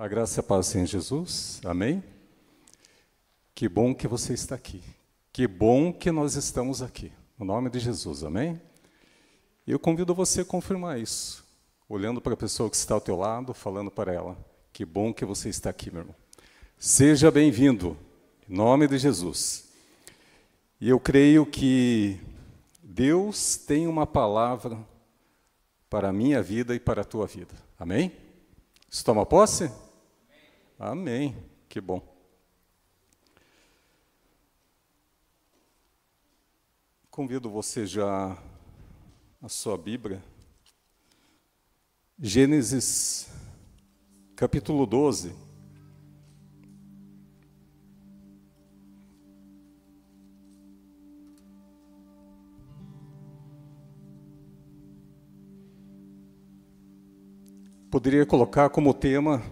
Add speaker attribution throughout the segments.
Speaker 1: A graça e a paz do Senhor Jesus, amém? Que bom que você está aqui, que bom que nós estamos aqui, no nome de Jesus, amém? E eu convido você a confirmar isso, olhando para a pessoa que está ao teu lado, falando para ela, que bom que você está aqui, meu irmão. Seja bem-vindo, em nome de Jesus. E eu creio que Deus tem uma palavra para a minha vida e para a tua vida, amém? Você toma posse? Amém, que bom. Convido você já a sua Bíblia, Gênesis, capítulo 12. Poderia colocar como tema: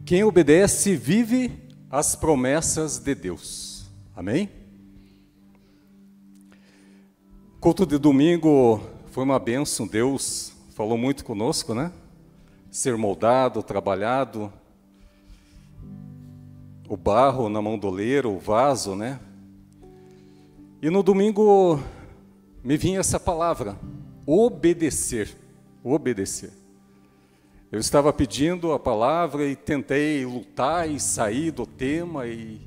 Speaker 1: quem obedece vive as promessas de Deus. Amém? Culto de domingo foi uma bênção, Deus falou muito conosco, né? Ser moldado, trabalhado, o barro na mão do oleiro, o vaso, né? E no domingo me vinha essa palavra, obedecer, obedecer. Eu estava pedindo a palavra e tentei lutar e sair do tema, e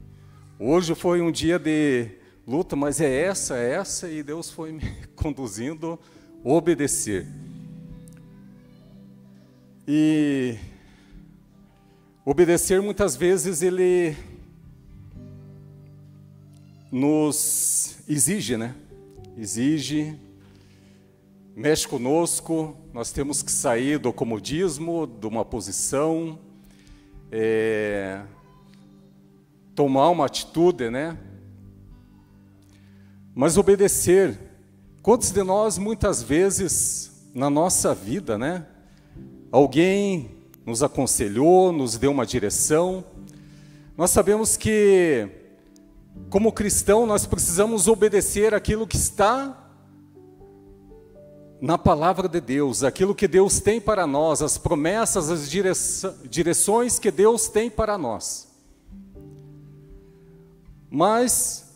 Speaker 1: hoje foi um dia de luta, mas é essa, e Deus foi me conduzindo a obedecer. E obedecer, muitas vezes, ele nos exige, né? Exige, mexe conosco, nós temos que sair do comodismo, de uma posição, tomar uma atitude, né? Mas obedecer, quantos de nós, muitas vezes, na nossa vida, né? Alguém nos aconselhou, nos deu uma direção. Nós sabemos que, como cristão, nós precisamos obedecer aquilo que está na palavra de Deus, aquilo que Deus tem para nós, as promessas, as direções que Deus tem para nós. Mas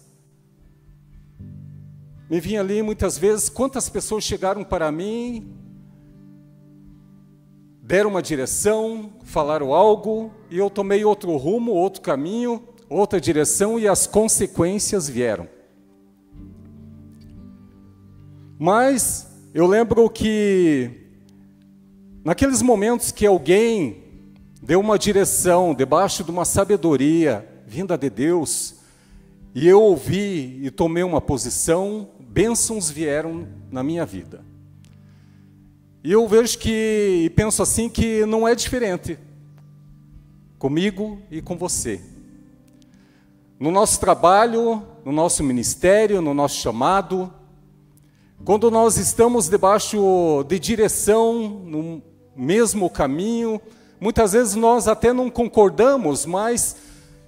Speaker 1: me vinha ali muitas vezes, quantas pessoas chegaram para mim, deram uma direção, falaram algo, e eu tomei outro rumo, outro caminho, outra direção, e as consequências vieram. Mas eu lembro que, naqueles momentos que alguém deu uma direção, debaixo de uma sabedoria vinda de Deus, e eu ouvi e tomei uma posição, bênçãos vieram na minha vida. E eu vejo e penso assim, que não é diferente comigo e com você. No nosso trabalho, no nosso ministério, no nosso chamado, quando nós estamos debaixo de direção, no mesmo caminho, muitas vezes nós até não concordamos, mas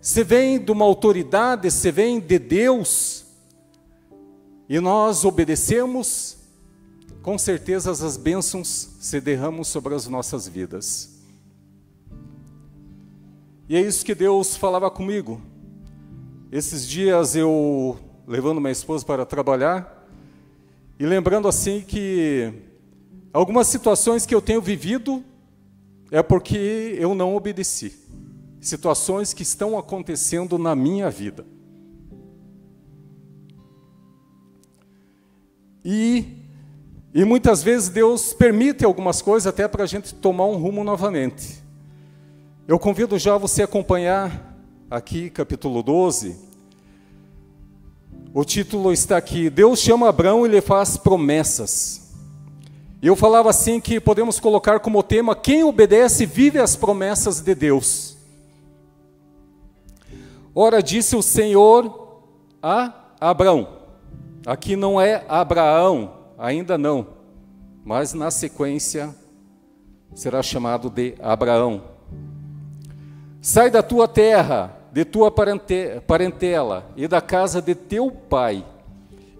Speaker 1: se vem de uma autoridade, se vem de Deus, e nós obedecemos, com certeza as bênçãos se derramam sobre as nossas vidas. E é isso que Deus falava comigo. Esses dias eu, levando minha esposa para trabalhar, e lembrando assim que algumas situações que eu tenho vivido é porque eu não obedeci. Situações que estão acontecendo na minha vida. E muitas vezes Deus permite algumas coisas até para a gente tomar um rumo novamente. Eu convido já você a acompanhar aqui capítulo 12. O título está aqui: Deus chama Abrão e lhe faz promessas. E eu falava assim que podemos colocar como tema: quem obedece vive as promessas de Deus. Ora, disse o Senhor a Abrão. Aqui não é Abraão, ainda não, mas na sequência será chamado de Abraão. Sai da tua terra, de tua parentela e da casa de teu pai,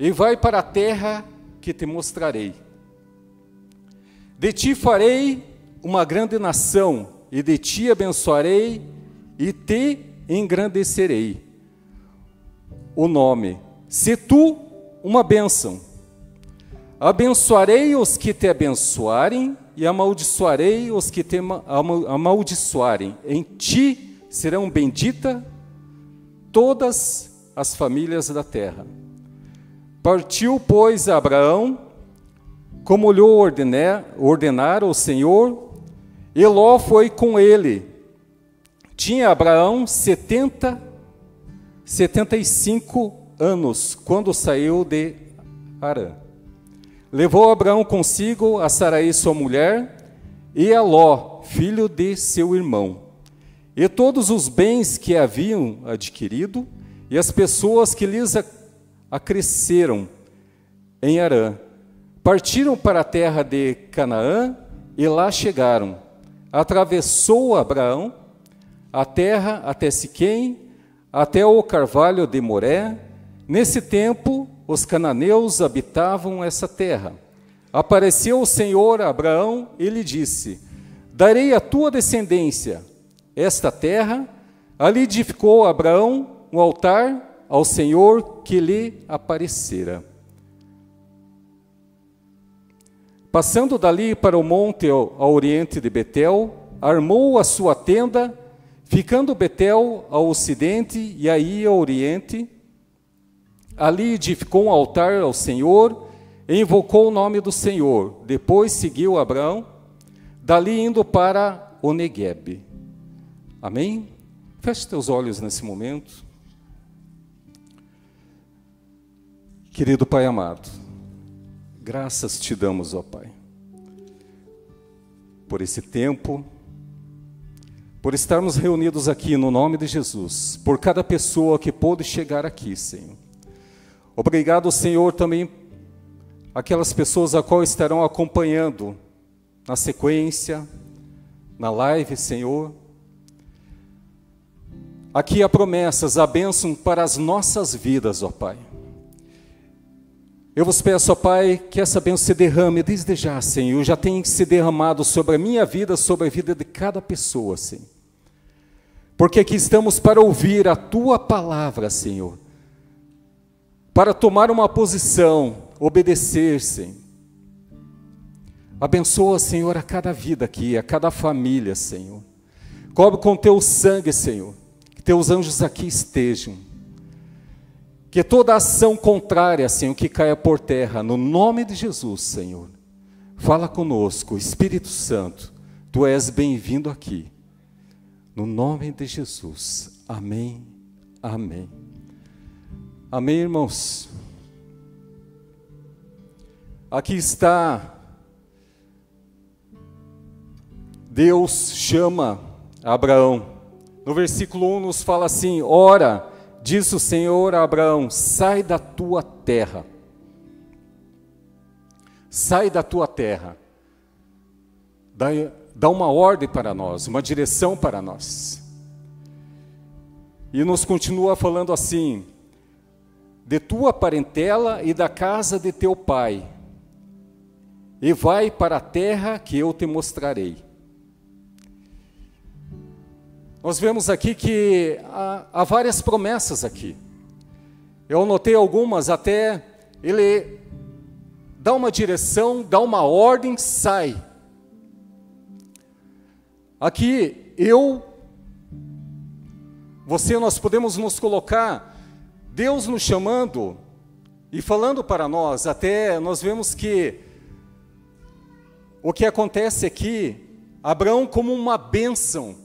Speaker 1: e vai para a terra que te mostrarei. De ti farei uma grande nação, e de ti abençoarei e te engrandecerei o nome. Se tu uma bênção, abençoarei os que te abençoarem e amaldiçoarei os que te amaldiçoarem. Em ti serão benditas todas as famílias da terra. Partiu, pois, Abraão, como lhe ordenara o Senhor, e Ló foi com ele. Tinha Abraão 75 anos, quando saiu de Harã. Levou Abraão consigo a Sarai, sua mulher, e a Ló, filho de seu irmão, e todos os bens que haviam adquirido, e as pessoas que lhes acresceram em Harã. Partiram para a terra de Canaã, e lá chegaram. Atravessou Abraão a terra até Siquém, até o carvalho de Moré. Nesse tempo, os cananeus habitavam essa terra. Apareceu o Senhor a Abraão e lhe disse: darei à tua descendência esta terra. Ali edificou Abraão um altar ao Senhor que lhe aparecera. Passando dali para o monte ao oriente de Betel, armou a sua tenda, ficando Betel ao ocidente e Aí ao oriente. Ali edificou um altar ao Senhor e invocou o nome do Senhor. Depois seguiu Abraão, dali indo para o Neguebe. Amém? Feche teus olhos nesse momento. Querido Pai amado, graças te damos, ó Pai, por esse tempo, por estarmos reunidos aqui no nome de Jesus, por cada pessoa que pôde chegar aqui, Senhor. Obrigado, Senhor, também aquelas pessoas a qual estarão acompanhando na sequência, na live, Senhor. Aqui há promessas, há bênção para as nossas vidas, ó Pai. Eu vos peço, ó Pai, que essa bênção se derrame desde já, Senhor. Já tem se derramado sobre a minha vida, sobre a vida de cada pessoa, Senhor. Porque aqui estamos para ouvir a Tua palavra, Senhor. Para tomar uma posição, obedecer, Senhor. Abençoa, Senhor, a cada vida aqui, a cada família, Senhor. Cobre com Teu sangue, Senhor. Que Teus anjos aqui estejam. Que toda ação contrária, Senhor, que caia por terra, no nome de Jesus, Senhor. Fala conosco, Espírito Santo, Tu és bem-vindo aqui. No nome de Jesus. Amém. Amém. Amém, irmãos. Aqui está. Deus chama Abraão. No versículo 1 nos fala assim: ora, disse o Senhor a Abraão, sai da tua terra. Sai da tua terra. Dá uma ordem para nós, uma direção para nós. E nos continua falando assim: de tua parentela e da casa de teu pai, e vai para a terra que eu te mostrarei. Nós vemos aqui que há várias promessas aqui. Eu anotei algumas, até ele dá uma direção, dá uma ordem, sai. Aqui, nós podemos nos colocar, Deus nos chamando e falando para nós, até nós vemos que o que acontece aqui, Abraão como uma bênção.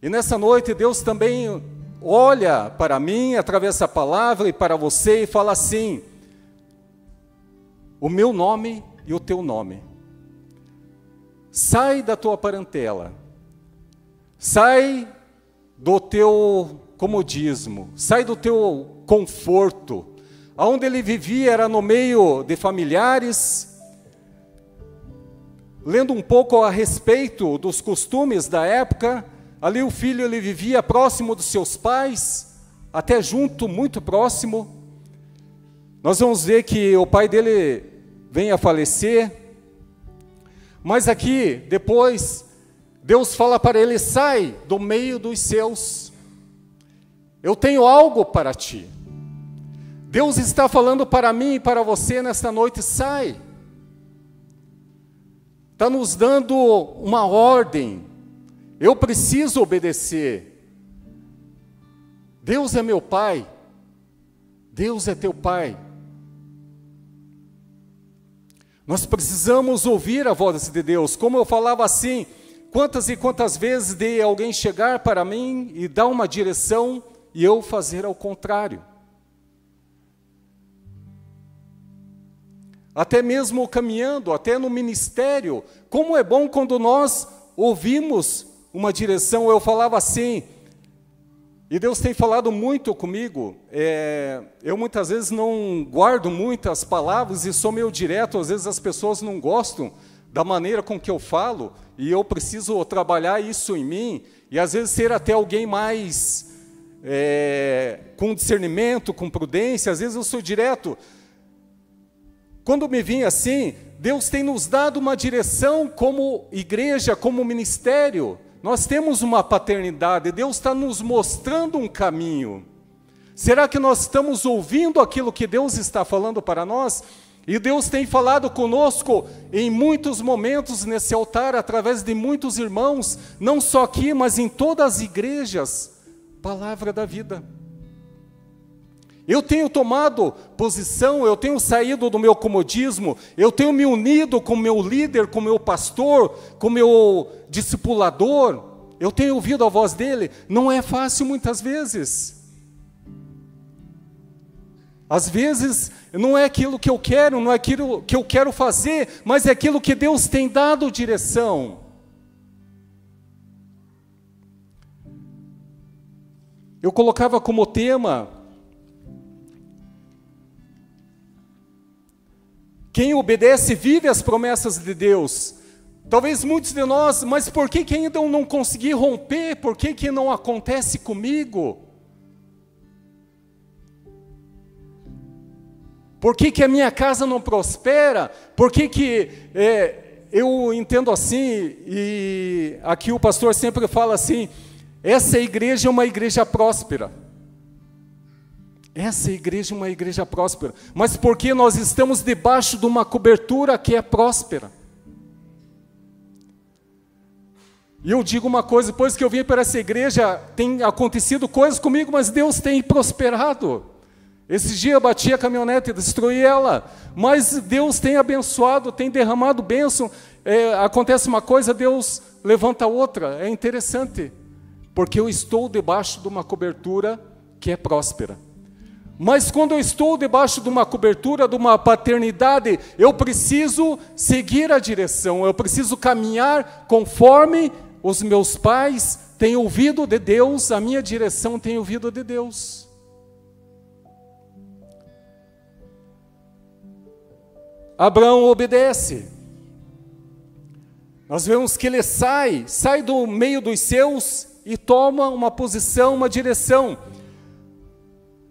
Speaker 1: E nessa noite Deus também olha para mim, através dessa palavra, e para você, e fala assim: o meu nome e o teu nome. Sai da tua parentela, sai do teu comodismo, sai do teu conforto. Aonde ele vivia era no meio de familiares. Lendo um pouco a respeito dos costumes da época, ali o filho ele vivia próximo dos seus pais, até junto, muito próximo. Nós vamos ver que o pai dele vem a falecer. Mas aqui, depois Deus fala para ele: sai do meio dos seus, eu tenho algo para ti. Deus está falando para mim e para você nesta noite: sai. Está nos dando uma ordem, eu preciso obedecer. Deus é meu Pai, Deus é teu Pai. Nós precisamos ouvir a voz de Deus. Como eu falava assim, quantas e quantas vezes de alguém chegar para mim e dar uma direção e eu fazer ao contrário. Até mesmo caminhando, até no ministério, como é bom quando nós ouvimos uma direção. Eu falava assim, e Deus tem falado muito comigo, eu muitas vezes não guardo muitas palavras e sou meio direto, às vezes as pessoas não gostam da maneira com que eu falo, e eu preciso trabalhar isso em mim, e às vezes ser até alguém mais com discernimento, com prudência. Às vezes eu sou direto. Quando me vim assim, Deus tem nos dado uma direção como igreja, como ministério. Nós temos uma paternidade, Deus está nos mostrando um caminho. Será que nós estamos ouvindo aquilo que Deus está falando para nós? E Deus tem falado conosco em muitos momentos nesse altar, através de muitos irmãos, não só aqui, mas em todas as igrejas. Palavra da vida. Eu tenho tomado posição, eu tenho saído do meu comodismo, eu tenho me unido com o meu líder, com o meu pastor, com o meu discipulador, eu tenho ouvido a voz dele. Não é fácil muitas vezes. Às vezes não é aquilo que eu quero, não é aquilo que eu quero fazer, mas é aquilo que Deus tem dado direção. Eu colocava como tema: quem obedece vive as promessas de Deus. Talvez muitos de nós, mas por que ainda eu não consegui romper? Por que não acontece comigo? Por que a minha casa não prospera? Por que eu entendo assim, e aqui o pastor sempre fala assim, essa igreja é uma igreja próspera. Essa igreja é uma igreja próspera. Mas porque nós estamos debaixo de uma cobertura que é próspera. E eu digo uma coisa, depois que eu vim para essa igreja, tem acontecido coisas comigo, mas Deus tem prosperado. Esse dia eu bati a caminhonete e destruí ela, mas Deus tem abençoado, tem derramado bênção. Acontece uma coisa, Deus levanta outra. É interessante, porque eu estou debaixo de uma cobertura que é próspera. Mas quando eu estou debaixo de uma cobertura, de uma paternidade, eu preciso seguir a direção, eu preciso caminhar conforme os meus pais têm ouvido de Deus, a minha direção tem ouvido de Deus. Abraão obedece. Nós vemos que ele sai do meio dos seus e toma uma posição, uma direção.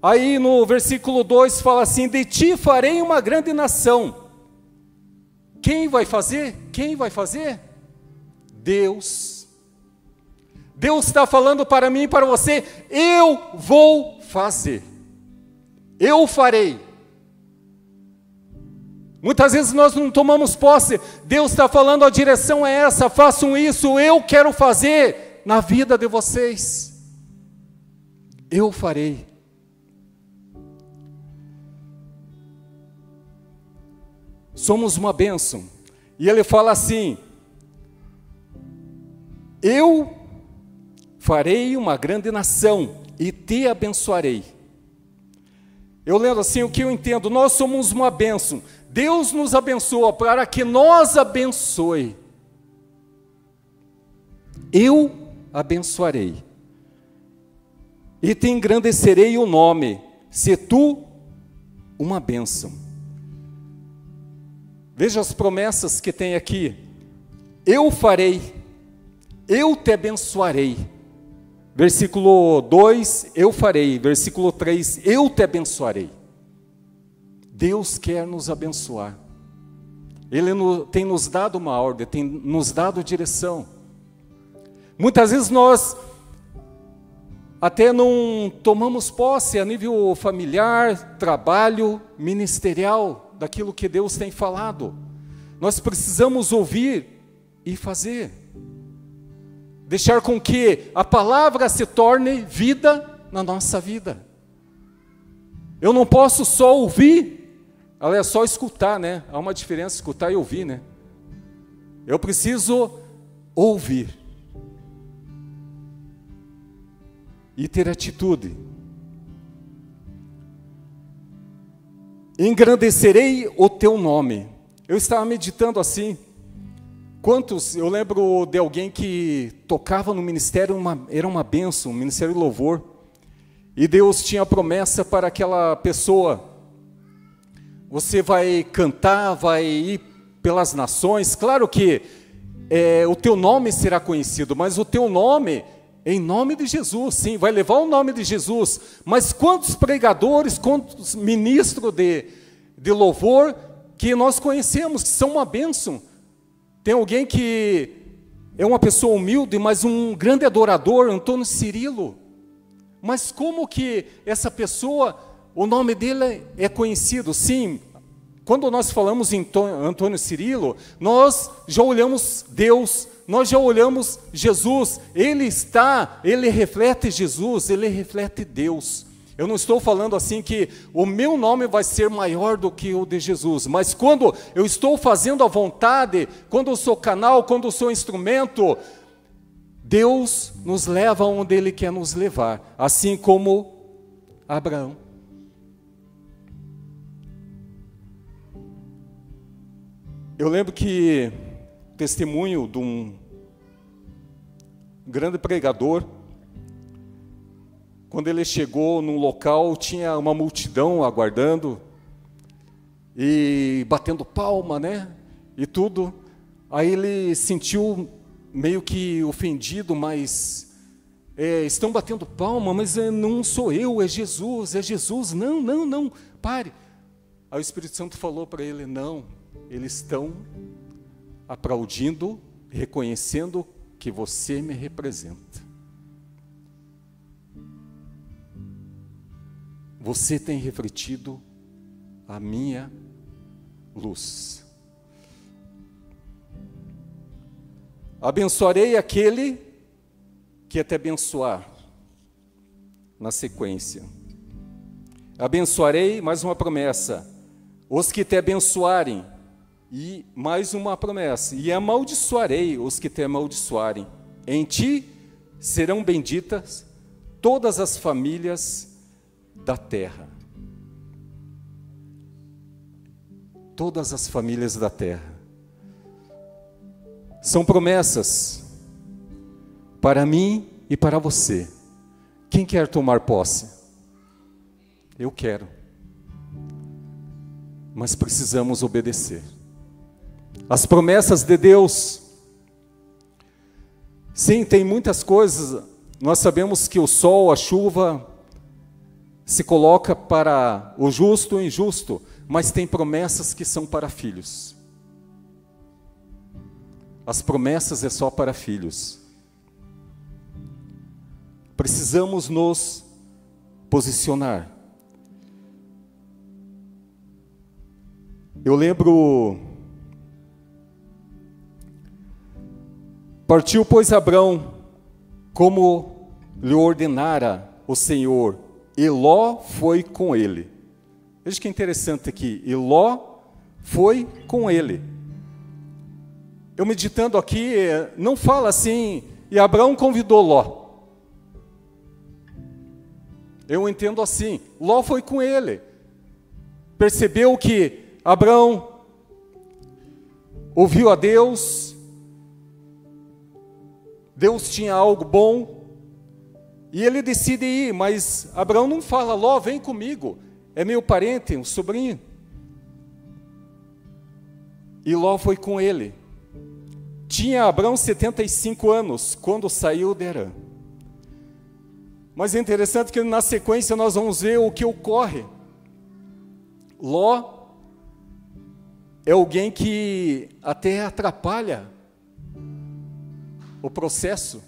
Speaker 1: Aí no versículo 2 fala assim: de ti farei uma grande nação. Quem vai fazer? Quem vai fazer? Deus. Deus está falando para mim e para você: eu vou fazer. Eu farei. Muitas vezes nós não tomamos posse. Deus está falando, a direção é essa, façam isso, eu quero fazer na vida de vocês. Eu farei. Somos uma bênção. E ele fala assim: eu farei uma grande nação e te abençoarei. Eu lendo assim, o que eu entendo, nós somos uma bênção. Deus nos abençoa para que nós abençoe. Eu abençoarei. E te engrandecerei o nome, se tu uma bênção. Veja as promessas que tem aqui. Eu farei, eu te abençoarei. Versículo 2, eu farei. Versículo 3, eu te abençoarei. Deus quer nos abençoar. Ele tem nos dado uma ordem, tem nos dado direção. Muitas vezes nós até não tomamos posse a nível familiar, trabalho, ministerial, daquilo que Deus tem falado. Nós precisamos ouvir e fazer. Deixar com que a palavra se torne vida na nossa vida. Eu não posso só ouvir, ela é só escutar, né? Há uma diferença escutar e ouvir, né? Eu preciso ouvir. E ter atitude. Engrandecerei o teu nome. Eu estava meditando assim. Eu lembro de alguém que tocava no ministério, era uma bênção, um ministério de louvor. E Deus tinha promessa para aquela pessoa. Você vai cantar, vai ir pelas nações. Claro que o teu nome será conhecido, mas o teu nome... Em nome de Jesus, sim, vai levar o nome de Jesus. Mas quantos pregadores, quantos ministros de louvor que nós conhecemos, que são uma bênção. Tem alguém que é uma pessoa humilde, mas um grande adorador, Antônio Cirilo. Mas como que essa pessoa, o nome dele é conhecido? Sim, quando nós falamos em Antônio Cirilo, nós já olhamos Deus, nós já olhamos Jesus, ele reflete Jesus, ele reflete Deus. Eu não estou falando assim que o meu nome vai ser maior do que o de Jesus, mas quando eu estou fazendo a vontade, quando eu sou canal, quando eu sou instrumento, Deus nos leva onde Ele quer nos levar, assim como Abraão. Eu lembro que testemunho de um grande pregador, quando ele chegou num local, tinha uma multidão aguardando e batendo palma, né? E tudo. Aí ele sentiu meio que ofendido, mas estão batendo palma, mas não sou eu, é Jesus, é Jesus. Não, pare. Aí o Espírito Santo falou para ele, não, eles estão aplaudindo, reconhecendo que você me representa. Você tem refletido a minha luz. Abençoarei aquele que te abençoar. Na sequência. Abençoarei, mais uma promessa, os que te abençoarem. E mais uma promessa, e amaldiçoarei os que te amaldiçoarem. Em ti serão benditas todas as famílias da terra. Todas as famílias da terra. São promessas para mim e para você. Quem quer tomar posse? Eu quero. Mas precisamos obedecer. As promessas de Deus, sim, tem muitas coisas. Nós sabemos que o sol, a chuva, se coloca para o justo e o injusto, mas tem promessas que são para filhos. As promessas é só para filhos. Precisamos nos posicionar. Eu lembro... Partiu, pois, Abrão, como lhe ordenara o Senhor, e Ló foi com ele. Veja que interessante aqui, e Ló foi com ele. Eu meditando aqui, não fala assim, e Abrão convidou Ló. Eu entendo assim, Ló foi com ele. Percebeu que Abrão ouviu a Deus, Deus tinha algo bom, e ele decide ir, mas Abraão não fala, Ló, vem comigo, é meu parente, um sobrinho. E Ló foi com ele. Tinha Abraão 75 anos, quando saiu de Harã. Mas é interessante que na sequência nós vamos ver o que ocorre. Ló é alguém que até atrapalha o processo.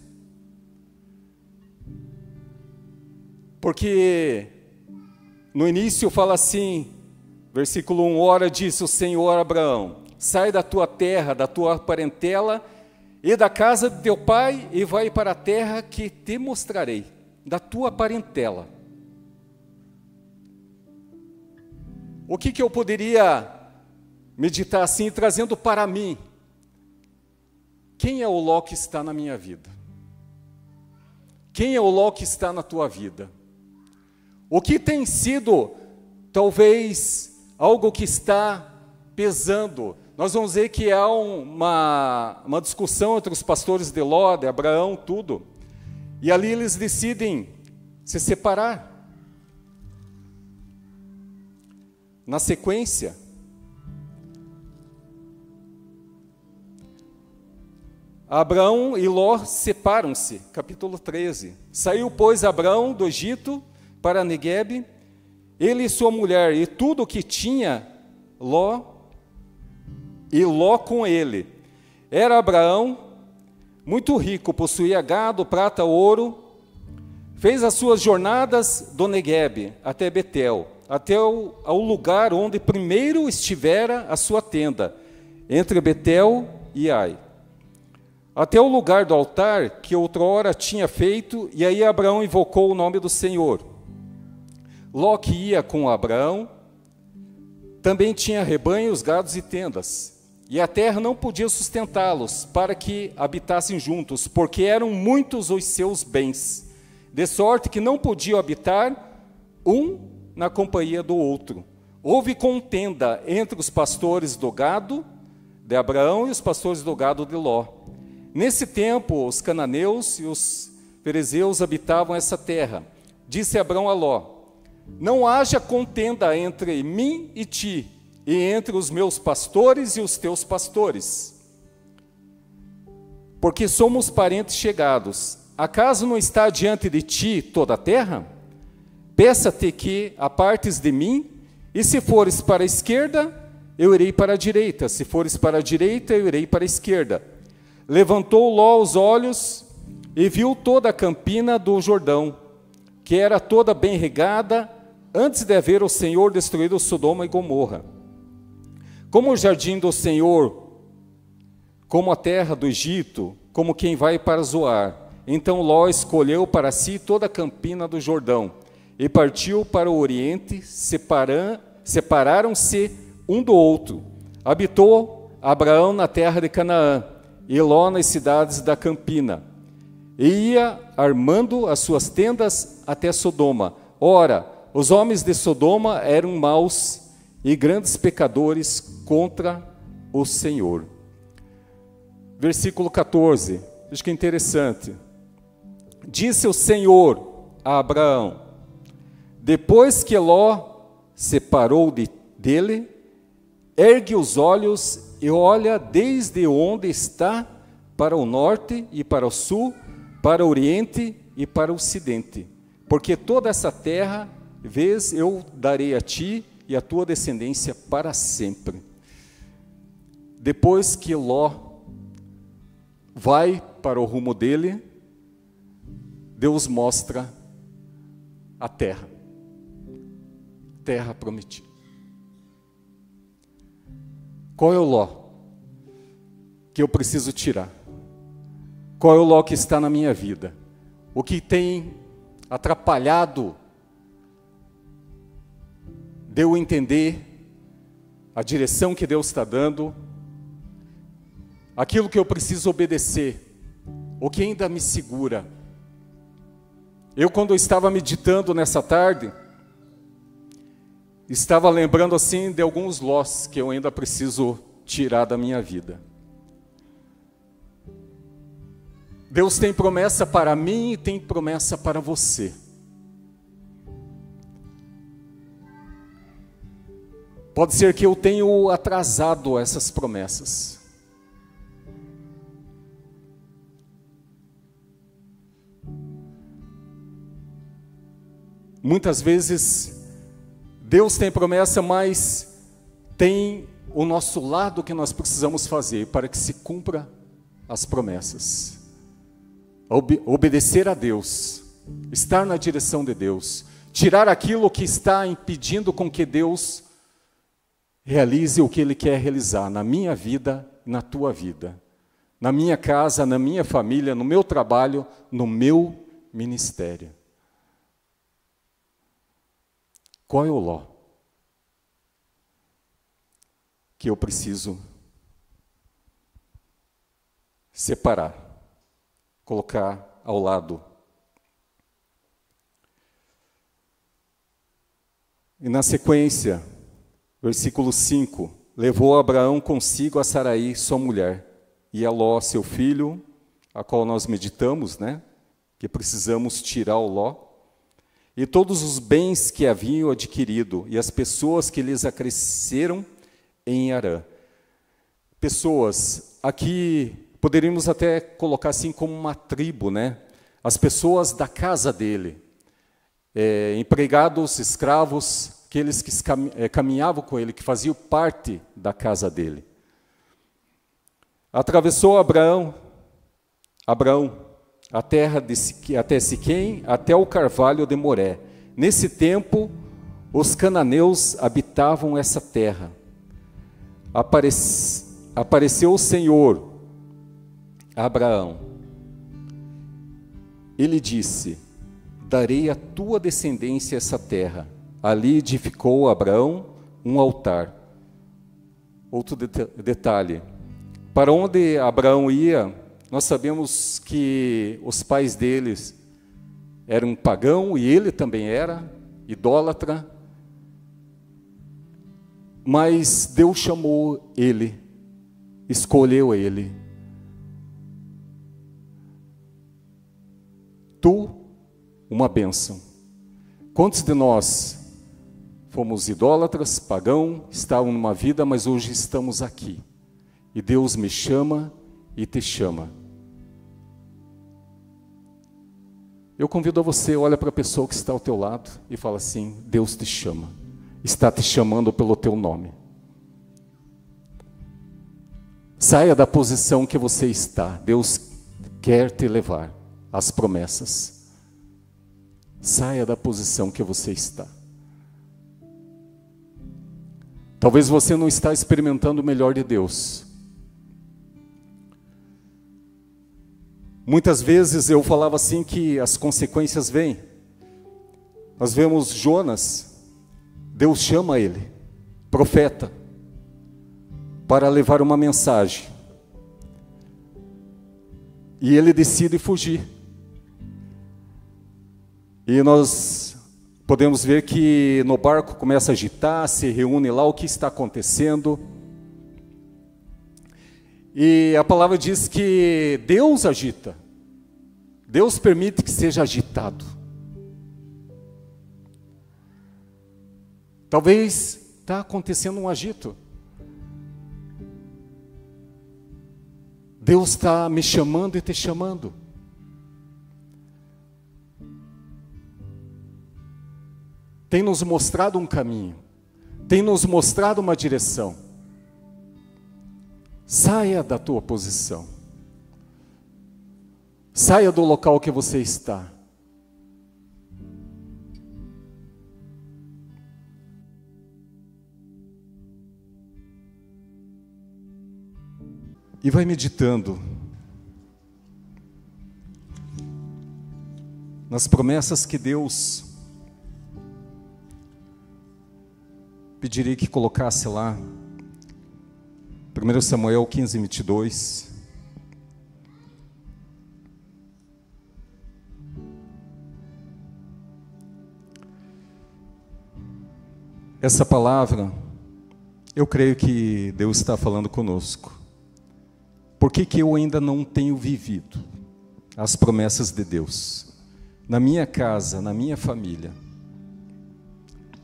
Speaker 1: Porque no início fala assim, versículo 1, ora disse o Senhor a Abraão, sai da tua terra, da tua parentela e da casa de teu pai e vai para a terra que te mostrarei, da tua parentela. O que eu poderia meditar assim, trazendo para mim? Quem é o Ló que está na minha vida? Quem é o Ló que está na tua vida? O que tem sido, talvez, algo que está pesando? Nós vamos ver que há uma discussão entre os pastores de Ló, de Abraão, tudo. E ali eles decidem se separar. Na sequência, Abraão e Ló separam-se, capítulo 13. Saiu, pois, Abraão do Egito para Neguebe, ele e sua mulher, e tudo o que tinha Ló, e Ló com ele. Era Abraão muito rico, possuía gado, prata, ouro. Fez as suas jornadas do Neguebe até Betel, até ao lugar onde primeiro estivera a sua tenda, entre Betel e Ai, até o lugar do altar que outrora tinha feito, e aí Abraão invocou o nome do Senhor. Ló, que ia com Abraão, também tinha rebanhos, gados e tendas, e a terra não podia sustentá-los para que habitassem juntos, porque eram muitos os seus bens, de sorte que não podiam habitar um na companhia do outro. Houve contenda entre os pastores do gado de Abraão e os pastores do gado de Ló. Nesse tempo, os cananeus e os ferezeus habitavam essa terra. Disse Abraão a Ló: não haja contenda entre mim e ti, e entre os meus pastores e os teus pastores, porque somos parentes chegados. Acaso não está diante de ti toda a terra? Peça-te que apartes de mim, e se fores para a esquerda, eu irei para a direita, se fores para a direita, eu irei para a esquerda. Levantou Ló os olhos e viu toda a campina do Jordão, que era toda bem regada, antes de haver o Senhor destruído Sodoma e Gomorra. Como o jardim do Senhor, como a terra do Egito, como quem vai para Zoar. Então Ló escolheu para si toda a campina do Jordão, e partiu para o oriente, separaram-se um do outro. Habitou Abraão na terra de Canaã, e Ló nas cidades da campina, e ia armando as suas tendas até Sodoma. Ora, os homens de Sodoma eram maus e grandes pecadores contra o Senhor. Versículo 14, acho que é interessante. Disse o Senhor a Abraão, depois que Ló separou dele, ergue os olhos e olha desde onde está para o norte e para o sul, para o oriente e para o ocidente. Porque toda essa terra, vês, eu darei a ti e a tua descendência para sempre. Depois que Ló vai para o rumo dele, Deus mostra a terra prometida. Qual é o Ló que eu preciso tirar? Qual é o Ló que está na minha vida? O que tem atrapalhado de eu entender a direção que Deus está dando, aquilo que eu preciso obedecer, o que ainda me segura? Eu, quando eu estava meditando nessa tarde, estava lembrando assim de alguns Lós que eu ainda preciso tirar da minha vida. Deus tem promessa para mim e tem promessa para você. Pode ser que eu tenha atrasado essas promessas. Muitas vezes Deus tem promessa, mas tem o nosso lado que nós precisamos fazer para que se cumpra as promessas. Obedecer a Deus estar na direção de Deus, tirar aquilo que está impedindo com que Deus realize o que Ele quer realizar na minha vida e na tua vida, na minha casa, na minha família, no meu trabalho, no meu ministério. Qual é o Ló que eu preciso separar, colocar ao lado? E na sequência, versículo 5, levou Abraão consigo a Saraí, sua mulher, e a Ló, seu filho, a qual nós meditamos, né? Que precisamos tirar o Ló, e todos os bens que haviam adquirido, e as pessoas que lhes acresceram em Harã. Pessoas, aqui poderíamos até colocar assim como uma tribo, né? As pessoas da casa dele, empregados, escravos, aqueles que caminhavam com ele, que faziam parte da casa dele. Atravessou Abraão a terra até Siquém, até o carvalho de Moré. Nesse tempo, os cananeus habitavam essa terra. Apareceu o Senhor a Abraão. Ele disse: darei à tua descendência essa terra. Ali edificou Abraão um altar. Outro detalhe. Para onde Abraão ia, nós sabemos que os pais deles eram pagãos e ele também era idólatra. Mas Deus chamou ele, escolheu ele. Tu, uma bênção. Quantos de nós fomos idólatras, pagãos, estávamos numa vida, mas hoje estamos aqui. E Deus me chama e te chama. Eu convido a você, olha para a pessoa que está ao teu lado e fala assim: Deus te chama, está te chamando pelo teu nome. Saia da posição que você está, Deus quer te levar às promessas. Saia da posição que você está. Talvez você não está experimentando o melhor de Deus. Muitas vezes eu falava assim que as consequências vêm. Nós vemos Jonas, Deus chama ele, profeta, para levar uma mensagem. E ele decide fugir. E nós podemos ver que no barco começa a agitar, se reúne lá o que está acontecendo. E a palavra diz que Deus agita. Deus permite que seja agitado. Talvez está acontecendo um agito. Deus está me chamando e te chamando. Tem nos mostrado um caminho. Tem nos mostrado uma direção. Saia da tua posição. Saia do local que você está. E vai meditando nas promessas que Deus pediria que colocasse lá. 1 Samuel 15, 22. Essa palavra, eu creio que Deus está falando conosco. Por que que eu ainda não tenho vivido as promessas de Deus? Na minha casa, na minha família.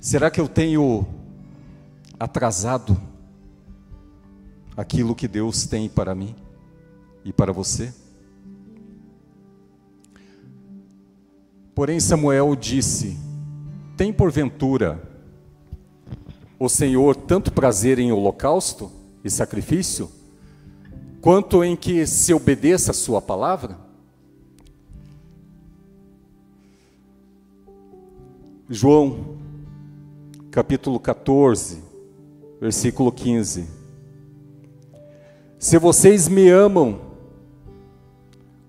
Speaker 1: Será que eu tenho atrasado aquilo que Deus tem para mim e para você? Porém Samuel disse: tem porventura o Senhor tanto prazer em holocausto e sacrifício, quanto em que se obedeça a sua palavra? João, capítulo 14, versículo 15. Se vocês me amam,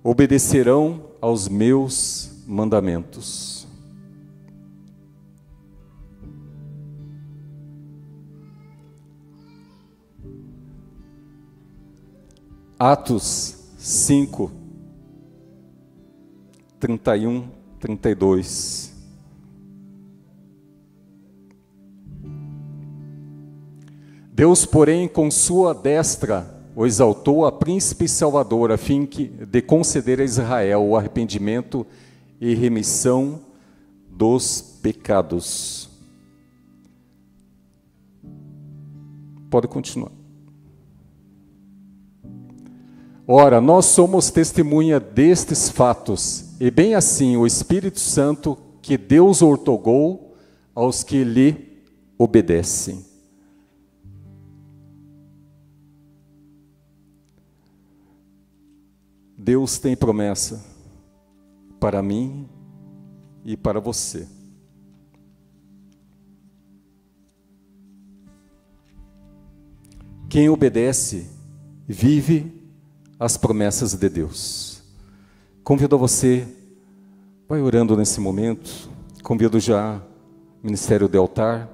Speaker 1: obedecerão aos meus mandamentos. Atos 5, 31, 32. Deus, porém, com sua destra, o exaltou a príncipe e salvador, a fim de conceder a Israel o arrependimento e remissão dos pecados. Pode continuar. Ora, nós somos testemunha destes fatos, e bem assim o Espírito Santo que Deus outorgou aos que lhe obedecem. Deus tem promessa para mim e para você. Quem obedece, vive as promessas de Deus. Convido você, vai orando nesse momento, convido já o Ministério do Altar,